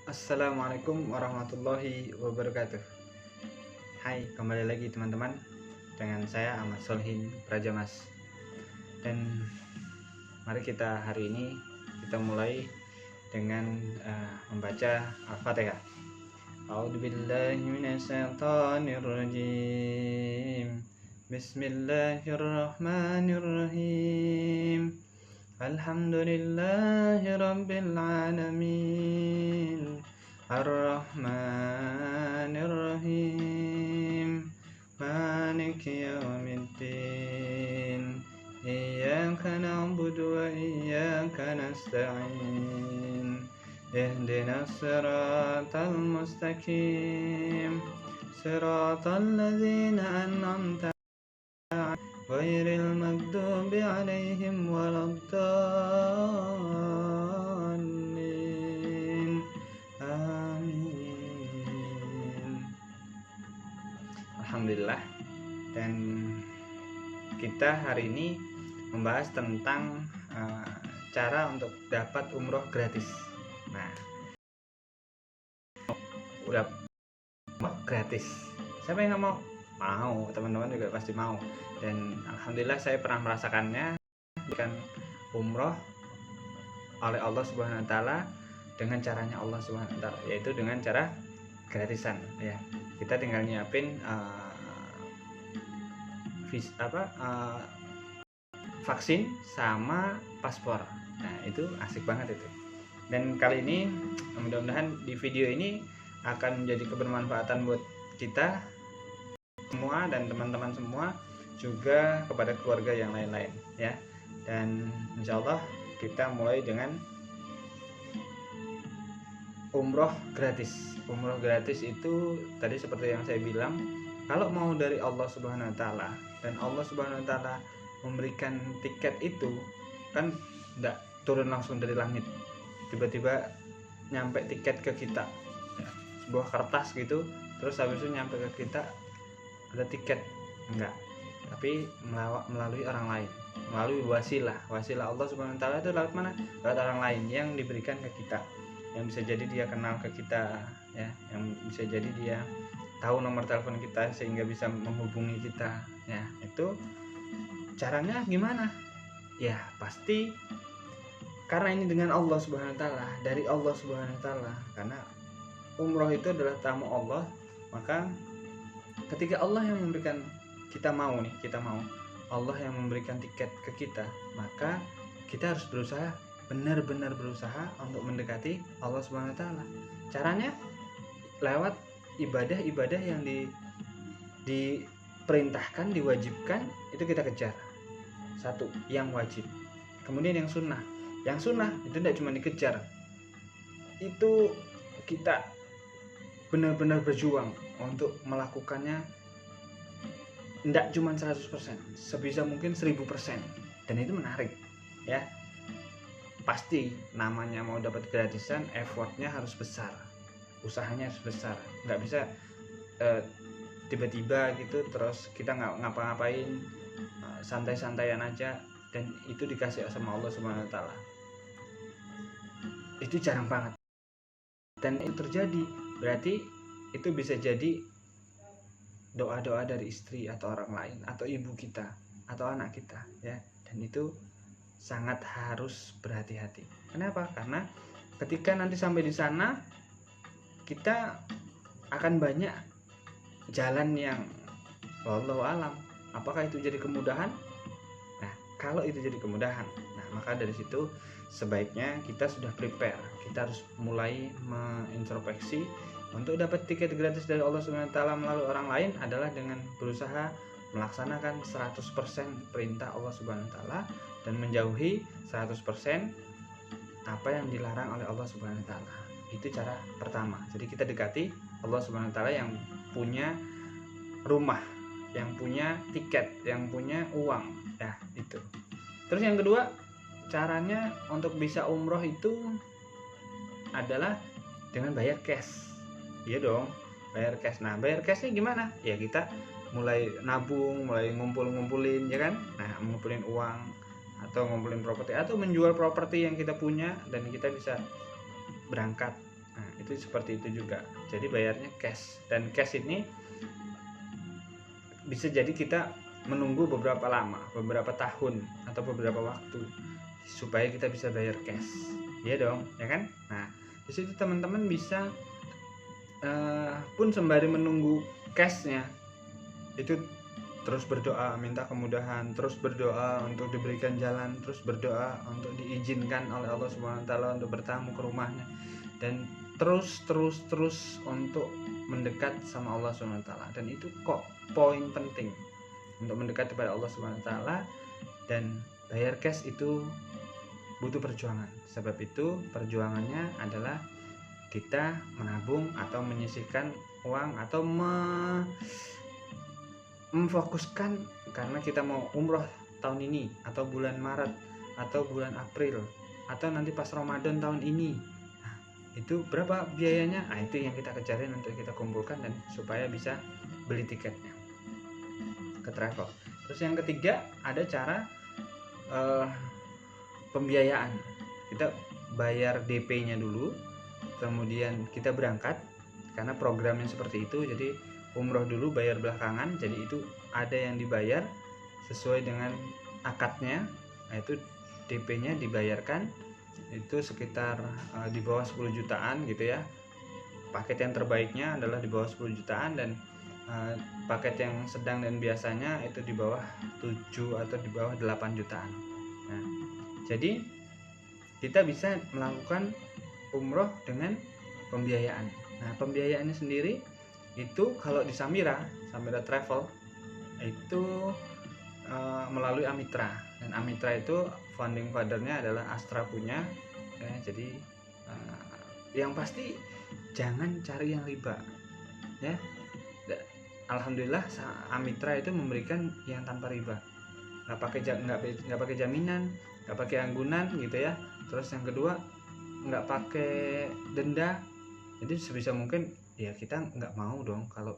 Assalamualaikum warahmatullahi wabarakatuh. Hai, kembali lagi teman-teman dengan saya Ahmad Solhin Prajamas. Dan mari kita hari ini kita mulai dengan membaca Al-Fatihah. A'udzubillahi minasyaitonirrajim. Bismillahirrahmanirrahim. Alhamdulillahi rabbil alamin. Ar-Rahmanir Rahim. Maliki yaumiddin. Iyyaka na'budu wa iyyaka nasta'in. Ihdinas siratal mustaqim. Siratal ladzina an'amta ghairil maghdubi 'alaihim waladdallin. Amin. Alhamdulillah. Dan kita hari ini membahas tentang cara untuk dapat umroh gratis. Nah, udah gratis. Siapa yang nggak mau? Mau, teman-teman juga pasti mau. Dan alhamdulillah saya pernah merasakannya, bukan umroh oleh Allah Subhanahu Wa Taala dengan caranya Allah Subhanahu Wa Taala, yaitu dengan cara gratisan. Ya, kita tinggal nyiapin vaksin sama paspor. Nah, itu asik banget itu. Dan kali ini mudah-mudahan di video ini akan menjadi kebermanfaatan buat kita semua dan teman-teman semua, juga kepada keluarga yang lain-lain ya. Dan insya Allah kita mulai dengan umroh gratis. Umroh gratis itu tadi seperti yang saya bilang, kalau mau dari Allah Subhanahu Wa Taala dan Allah Subhanahu Wa Taala memberikan tiket itu kan tidak turun langsung dari langit, tiba-tiba nyampe tiket ke kita ya, sebuah kertas gitu, terus habis itu nyampe ke kita ada tiket, enggak, tapi melalui orang lain, melalui wasilah Allah Subhanahu Wa Taala. Itu lewat mana? Lewat orang lain yang diberikan ke kita, yang bisa jadi dia kenal ke kita ya, yang bisa jadi dia tahu nomor telepon kita sehingga bisa menghubungi kita ya. Itu caranya gimana ya? Pasti karena ini dengan Allah Subhanahu Wa Taala, dari Allah Subhanahu Wa Taala, karena umroh itu adalah tamu Allah. Maka ketika Allah yang memberikan, kita mau Allah yang memberikan tiket ke kita, maka kita harus berusaha, benar-benar berusaha untuk mendekati Allah Subhanahu Wa Taala. Caranya lewat ibadah-ibadah yang diperintahkan, diwajibkan, itu kita kejar. Satu, yang wajib. Kemudian yang sunnah. Yang sunnah itu tidak cuma dikejar, itu kita benar-benar berjuang untuk melakukannya, tidak cuma 100%, sebisa mungkin 1000%. Dan itu menarik ya. Pasti namanya mau dapat gratisan, effortnya harus besar, usahanya harus besar. Nggak bisa tiba-tiba gitu terus kita nggak ngapa-ngapain, santai-santaian aja dan itu dikasih sama Allah Subhanahu Wa Taala. Itu jarang banget. Dan itu terjadi, berarti itu bisa jadi doa-doa dari istri atau orang lain, atau ibu kita atau anak kita ya. Dan itu sangat harus berhati-hati. Kenapa? Karena ketika nanti sampai di sana, kita akan banyak jalan yang wallahu alam, apakah itu jadi kemudahan? Nah, kalau itu jadi kemudahan, nah maka dari situ sebaiknya kita sudah prepare. Kita harus mulai mengintrospeksi untuk dapat tiket gratis dari Allah Subhanahu Wa Taala melalui orang lain adalah dengan berusaha melaksanakan 100% perintah Allah Subhanahu Wa Taala dan menjauhi 100% apa yang dilarang oleh Allah Subhanahu Wa Taala. Itu cara pertama. Jadi kita dekati Allah Subhanahu Wa Taala yang punya rumah, yang punya tiket, yang punya uang ya, itu. Terus yang kedua, caranya untuk bisa umroh itu adalah dengan bayar cash. Iya dong, bayar cash. Nah, bayar cashnya gimana? Ya kita mulai nabung, mulai ngumpulin ya kan. Nah, ngumpulin uang atau ngumpulin properti atau menjual properti yang kita punya dan kita bisa berangkat Nah, itu seperti itu juga. Jadi bayarnya cash, dan cash ini bisa jadi kita menunggu beberapa lama, beberapa tahun atau beberapa waktu supaya kita bisa bayar cash. Iya dong, ya kan? Nah, di situ teman-teman bisa pun sembari menunggu cashnya itu terus berdoa minta kemudahan, terus berdoa untuk diberikan jalan, terus berdoa untuk diizinkan oleh Allah Subhanahu wa taala untuk bertamu ke rumahnya, dan terus untuk mendekat sama Allah Subhanahu wa taala. Dan itu kok poin penting untuk mendekat kepada Allah Subhanahu wa taala. Dan bayar cash itu butuh perjuangan. Sebab itu perjuangannya adalah kita menabung atau menyisihkan uang atau memfokuskan karena kita mau umroh tahun ini atau bulan Maret atau bulan April atau nanti pas Ramadan tahun ini. Nah, itu berapa biayanya? Nah, itu yang kita kejarin untuk kita kumpulkan dan supaya bisa beli tiketnya ke travel. Terus yang ketiga ada cara pembiayaan. Kita bayar DP-nya dulu, kemudian kita berangkat karena programnya seperti itu. Jadi umroh dulu bayar belakangan, jadi itu ada yang dibayar sesuai dengan akadnya. Nah, itu DP-nya dibayarkan itu sekitar di bawah 10 jutaan gitu ya. Paket yang terbaiknya adalah di bawah 10 jutaan, dan paket yang sedang dan biasanya itu di bawah 7 atau di bawah 8 jutaan. Nah, jadi kita bisa melakukan umroh dengan pembiayaan. Nah, pembiayaannya sendiri itu kalau di Samira Travel itu melalui Amitra, dan Amitra itu founding fathernya adalah Astra punya ya. Jadi yang pasti jangan cari yang riba ya. Alhamdulillah Amitra itu memberikan yang tanpa riba, nggak pakai jaminan, nggak pakai anggunan gitu ya. Terus yang kedua nggak pakai denda. Jadi sebisa mungkin ya kita nggak mau dong kalau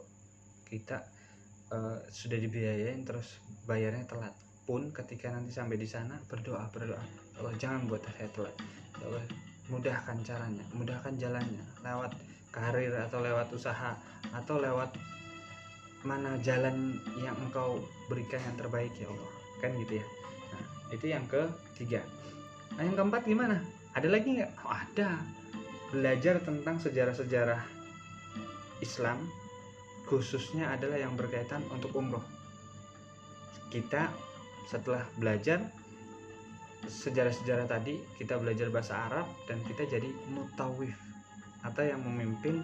kita sudah dibiayain terus bayarnya telat. Pun ketika nanti sampai di sana berdoa, Allah jangan buat saya telat, Allah mudahkan caranya, mudahkan jalannya lewat karir atau lewat usaha atau lewat mana jalan yang engkau berikan yang terbaik ya Allah, kan gitu ya. Nah, itu yang ketiga. Nah, yang keempat gimana? Ada lagi nggak? Oh, ada. Belajar tentang sejarah-sejarah Islam, khususnya adalah yang berkaitan untuk umroh. Kita setelah belajar sejarah-sejarah tadi, kita belajar bahasa Arab dan kita jadi mutawif atau yang memimpin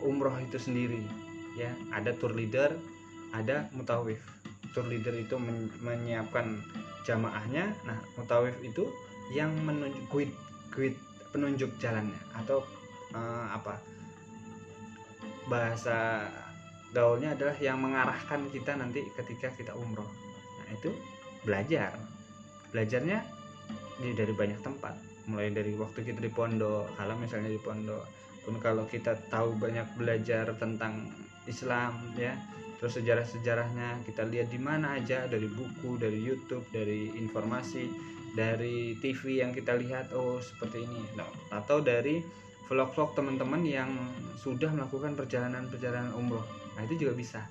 umroh itu sendiri ya. Ada tour leader, ada mutawif. Tour leader itu menyiapkan jamaahnya. Nah, mutawif itu yang menunjuk guide penunjuk jalannya, atau bahasa gaulnya adalah yang mengarahkan kita nanti ketika kita umroh. Nah, itu belajarnya dari banyak tempat, mulai dari waktu kita di pondok, kalau misalnya di pondok pun kalau kita tahu banyak belajar tentang Islam ya. Terus sejarah-sejarahnya kita lihat di mana aja, dari buku, dari YouTube, dari informasi, dari TV yang kita lihat, oh seperti ini. Nah, atau dari vlog-vlog teman-teman yang sudah melakukan perjalanan umroh. Nah, itu juga bisa.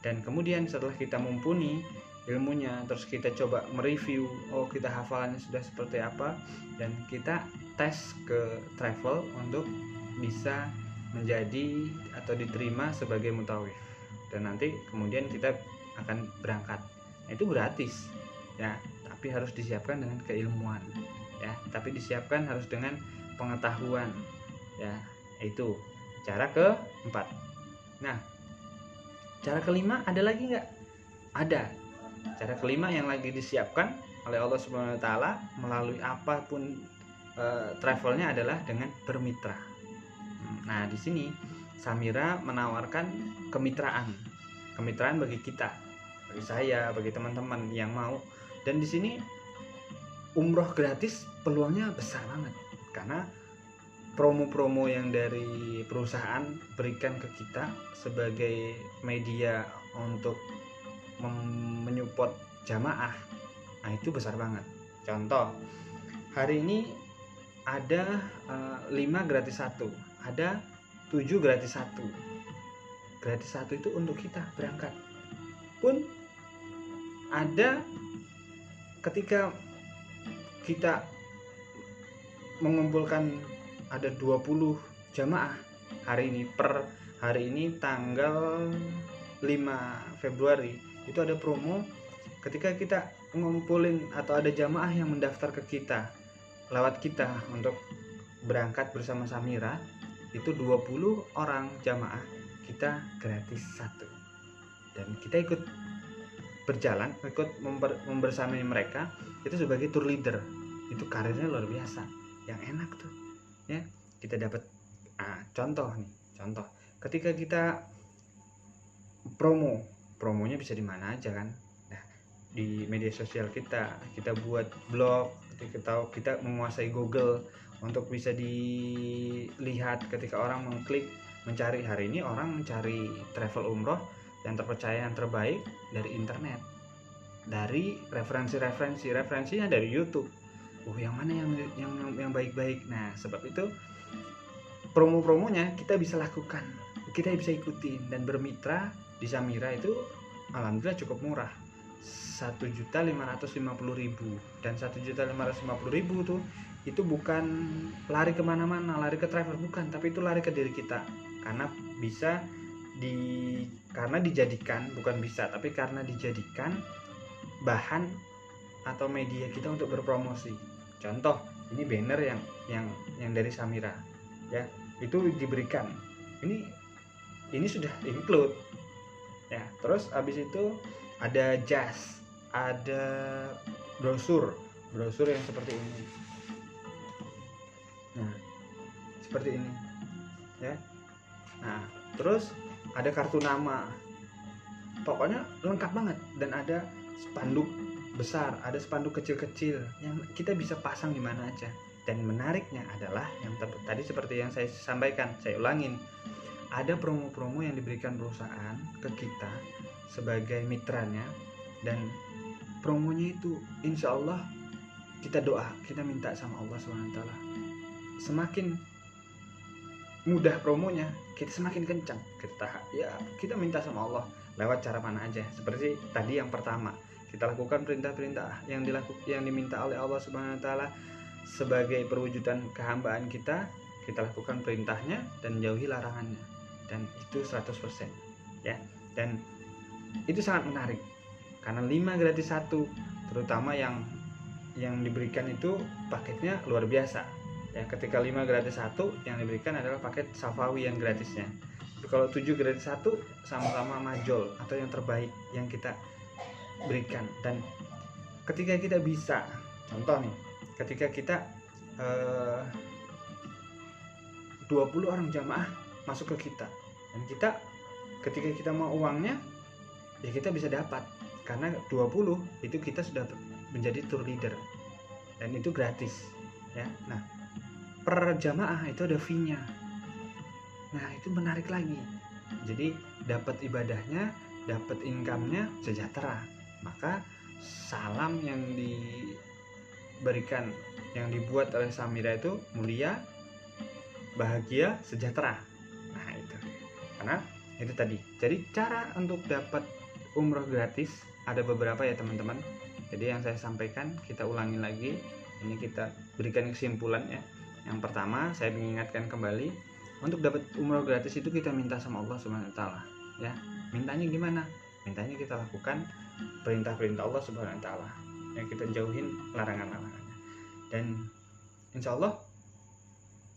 Dan kemudian setelah kita mumpuni ilmunya, terus kita coba mereview, oh kita hafalannya sudah seperti apa, dan kita tes ke travel untuk bisa menjadi atau diterima sebagai mutawif. Dan nanti kemudian kita akan berangkat. Nah, itu gratis ya, tapi harus disiapkan dengan keilmuan ya, tapi disiapkan harus dengan pengetahuan ya. Itu cara keempat. Nah, cara kelima ada lagi nggak? Ada. Cara kelima yang lagi disiapkan oleh Allah Subhanahu wa taala melalui apapun travelnya adalah dengan bermitra. Nah, di sini Samira menawarkan kemitraan bagi kita, bagi saya, bagi teman-teman yang mau. Dan di sini umroh gratis peluangnya besar banget karena promo-promo yang dari perusahaan berikan ke kita sebagai media untuk menyupport jamaah. Nah, itu besar banget. Contoh, hari ini ada 5 gratis 1, ada 7 gratis 1. Gratis 1 itu untuk kita berangkat. Pun ada ketika kita mengumpulkan ada 20 jamaah hari ini, per hari ini tanggal 5 Februari itu ada promo. Ketika kita ngumpulin atau ada jamaah yang mendaftar ke kita lewat kita untuk berangkat bersama Samira, itu 20 orang jamaah kita gratis 1. Dan kita ikut berjalan, ikut membersamai mereka itu sebagai tour leader. Itu karirnya luar biasa, yang enak tuh ya. Kita dapat contoh ketika kita promonya bisa di mana aja kan. Nah, di media sosial kita buat blog, kita menguasai Google untuk bisa dilihat ketika orang mengklik mencari. Hari ini orang mencari travel umroh yang terpercaya, yang terbaik dari internet, dari referensinya dari YouTube. Yang mana yang baik-baik. Nah, sebab itu promo-promonya kita bisa lakukan, kita bisa ikutin dan bermitra di Samira itu alhamdulillah cukup murah, 1.550.000. Dan 1.550.000 tuh itu bukan lari kemana-mana, lari ke travel, bukan, tapi itu lari ke diri kita, karena dijadikan, bukan bisa, tapi karena dijadikan bahan atau media kita untuk berpromosi. Contoh, ini banner yang dari Samira ya, itu diberikan, ini sudah include ya. Terus habis itu ada jas, ada brosur yang seperti ini. Nah, seperti ini ya. Nah, terus ada kartu nama, pokoknya lengkap banget. Dan ada spanduk besar, ada spanduk kecil-kecil yang kita bisa pasang di mana aja. Dan menariknya adalah yang tadi seperti yang saya sampaikan, saya ulangin, ada promo-promo yang diberikan perusahaan ke kita sebagai mitranya. Dan promonya itu insya Allah kita doa, kita minta sama Allah SWT, semakin mudah promonya, kita semakin kencang kita minta sama Allah lewat cara mana aja. Seperti tadi yang pertama, kita lakukan perintah-perintah yang diminta oleh Allah Subhanahu wa taala sebagai perwujudan kehambaan kita lakukan perintahnya dan jauhi larangannya. Dan itu 100% ya. Dan itu sangat menarik karena 5 gratis 1, terutama yang diberikan itu paketnya luar biasa ya. Ketika 5 gratis 1 yang diberikan adalah paket Safawi yang gratisnya. Tapi kalau 7 gratis 1 sama-sama majol atau yang terbaik yang kita berikan. Dan ketika kita bisa, contoh nih, ketika kita 20 orang jamaah masuk ke kita, dan ketika kita mau uangnya ya kita bisa dapat, karena 20 itu kita sudah menjadi tour leader dan itu gratis ya. Nah, per jamaah itu ada fee-nya. Nah, itu menarik lagi. Jadi dapat ibadahnya, dapat income-nya, sejahtera. Maka salam yang diberikan, yang dibuat oleh Samira itu mulia, bahagia, sejahtera. Nah, itu. Karena itu tadi. Jadi cara untuk dapat umroh gratis ada beberapa ya teman-teman. Jadi yang saya sampaikan kita ulangi lagi. Ini kita berikan kesimpulan ya. Yang pertama, saya mengingatkan kembali, untuk dapat umroh gratis itu kita minta sama Allah Subhanahu wa taala ya. Mintanya gimana? Mintanya kita lakukan perintah-perintah Allah Subhanahu wa taala, yang kita jauhin larangan-larangannya. Dan insya Allah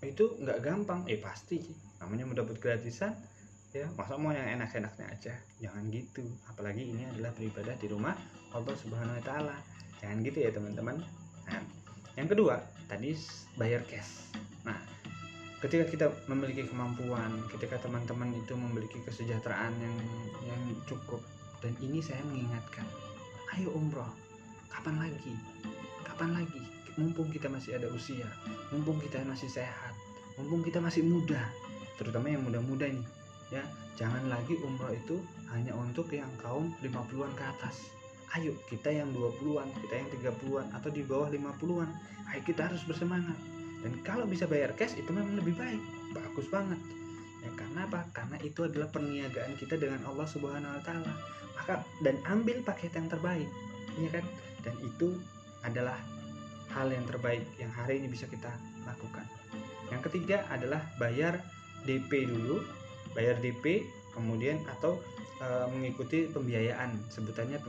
itu nggak gampang, pasti namanya mendapat gratisan ya, masa mau yang enak-enaknya aja, jangan gitu. Apalagi ini adalah beribadah di rumah Allah Subhanahu wa taala, jangan gitu ya teman-teman. Nah, yang kedua tadi bayar cash. Nah, ketika kita memiliki kemampuan, ketika teman-teman itu memiliki kesejahteraan yang cukup, dan ini saya mengingatkan, ayo umroh, kapan lagi, mumpung kita masih ada usia, mumpung kita masih sehat, mumpung kita masih muda, terutama yang muda-muda nih ya. Jangan lagi umroh itu hanya untuk yang kaum 50-an ke atas. Ayo kita yang 20-an, kita yang 30-an atau di bawah 50-an, ayo kita harus bersemangat. Dan kalau bisa bayar cash itu memang lebih baik, bagus banget. Ya, karena apa? Karena itu adalah perniagaan kita dengan Allah Subhanahu wa taala. Maka dan ambil paket yang terbaik, ya kan? Dan itu adalah hal yang terbaik yang hari ini bisa kita lakukan. Yang ketiga adalah bayar DP dulu, bayar DP kemudian atau mengikuti pembiayaan, sebutannya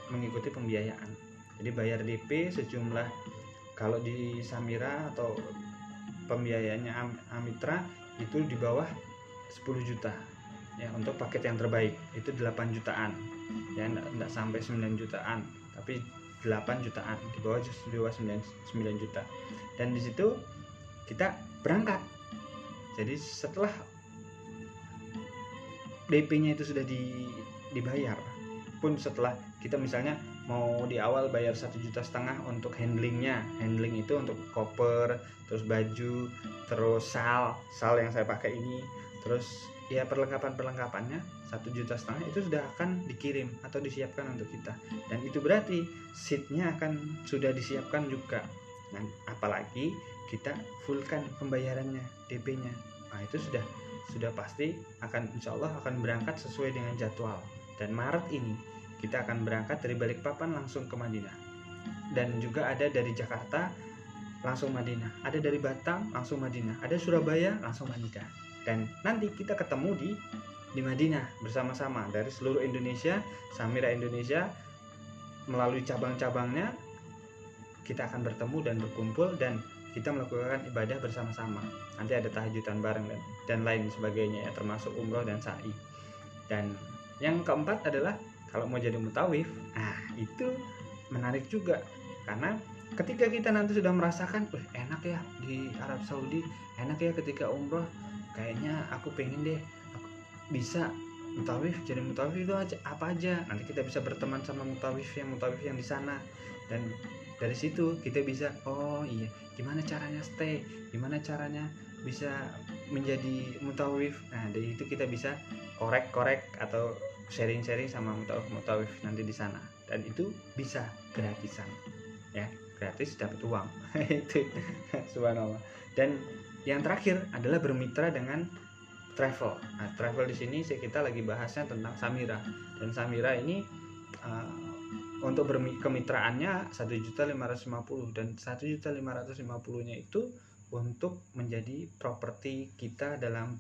mengikuti pembiayaan. Jadi bayar DP sejumlah, kalau di Samira atau pembiayaannya Amitra itu di bawah 10 juta ya, untuk paket yang terbaik itu 8 jutaan ya, enggak sampai 9 jutaan tapi 8 jutaan, di bawah 9 juta. Dan di situ kita berangkat. Jadi setelah DP-nya itu sudah dibayar, pun setelah kita misalnya mau di awal bayar 1,5 juta untuk handlingnya, handling itu untuk koper, terus baju, terus sal yang saya pakai ini, terus ya perlengkapannya 1,5 juta itu sudah akan dikirim atau disiapkan untuk kita. Dan itu berarti seatnya akan sudah disiapkan juga. Nah, apalagi kita fullkan pembayarannya, DP-nya, nah itu sudah pasti akan, insya Allah akan berangkat sesuai dengan jadwal. Dan Maret ini kita akan berangkat dari Balikpapan langsung ke Madinah. Dan juga ada dari Jakarta langsung Madinah, ada dari Batam langsung Madinah, ada Surabaya langsung Madinah. Dan nanti kita ketemu di Madinah bersama-sama dari seluruh Indonesia, Samira Indonesia melalui cabang-cabangnya kita akan bertemu dan berkumpul dan kita melakukan ibadah bersama-sama. Nanti ada tahajudan bareng dan lain sebagainya ya, termasuk umroh dan sa'i. Dan yang keempat adalah kalau mau jadi mutawif, nah itu menarik juga, karena ketika kita nanti sudah merasakan, enak ya di Arab Saudi, enak ya ketika umroh, kayaknya aku pengen deh aku bisa mutawif. Jadi mutawif itu apa aja, nanti kita bisa berteman sama mutawif yang di sana. Dan dari situ kita bisa, oh iya, gimana caranya stay, gimana caranya bisa menjadi mutawif. Nah dari itu kita bisa korek atau sharing sama mutawif nanti di sana. Dan itu bisa gratisan ya, gratis dapat uang. Itu subhanallah. Dan yang terakhir adalah bermitra dengan travel. Nah, travel di sini kita lagi bahasnya tentang Samira. Dan Samira ini untuk kemitraannya 1.550.000, dan 1.550.000-nya itu untuk menjadi properti kita dalam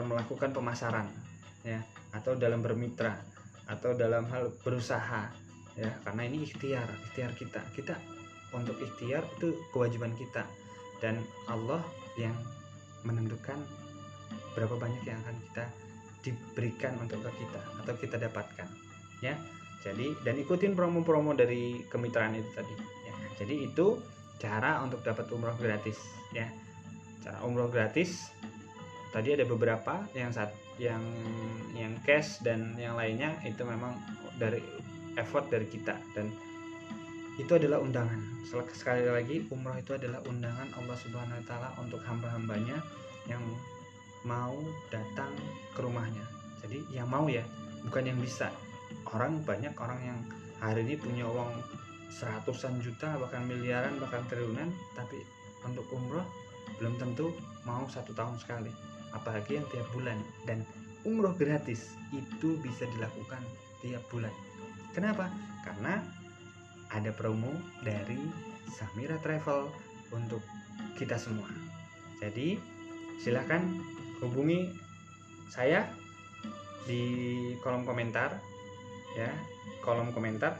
melakukan pemasaran ya, atau dalam bermitra, atau dalam hal berusaha ya, karena ini ikhtiar kita untuk ikhtiar itu kewajiban kita, dan Allah yang menentukan berapa banyak yang akan kita diberikan untuk kita atau kita dapatkan ya. Jadi dan ikutin promo-promo dari kemitraan itu tadi ya. Jadi itu cara untuk dapat umroh gratis ya. Cara umroh gratis tadi ada beberapa, yang cash dan yang lainnya itu memang dari effort dari kita, dan itu adalah undangan. Sekali lagi, umroh itu adalah undangan Allah Subhanahu wa taala untuk hamba-hambanya yang mau datang ke rumahnya. Jadi yang mau ya, bukan yang bisa. Banyak orang yang hari ini punya uang seratusan juta, bahkan miliaran, bahkan triliunan, tapi untuk umroh belum tentu mau 1 tahun sekali, apalagi yang tiap bulan. Dan umroh gratis itu bisa dilakukan tiap bulan. Kenapa? Karena ada promo dari Samira Travel untuk kita semua. Jadi silahkan hubungi saya di kolom komentar ya,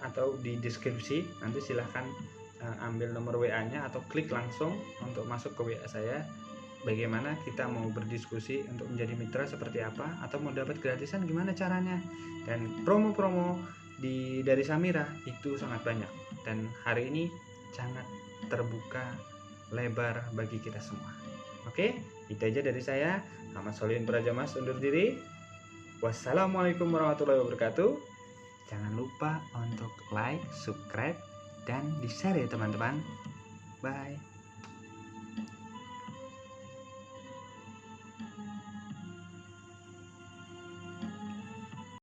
atau di deskripsi. Nanti silahkan ambil nomor WA-nya atau klik langsung untuk masuk ke WA saya. Bagaimana kita mau berdiskusi untuk menjadi mitra seperti apa, atau mau dapat gratisan gimana caranya. Dan promo-promo dari Samira itu sangat banyak, dan hari ini sangat terbuka lebar bagi kita semua. Oke, itu aja dari saya. Ahmad Solihin Prajamas undur diri. Wassalamualaikum warahmatullahi wabarakatuh. Jangan lupa untuk like, subscribe, dan di-share ya teman-teman. Bye.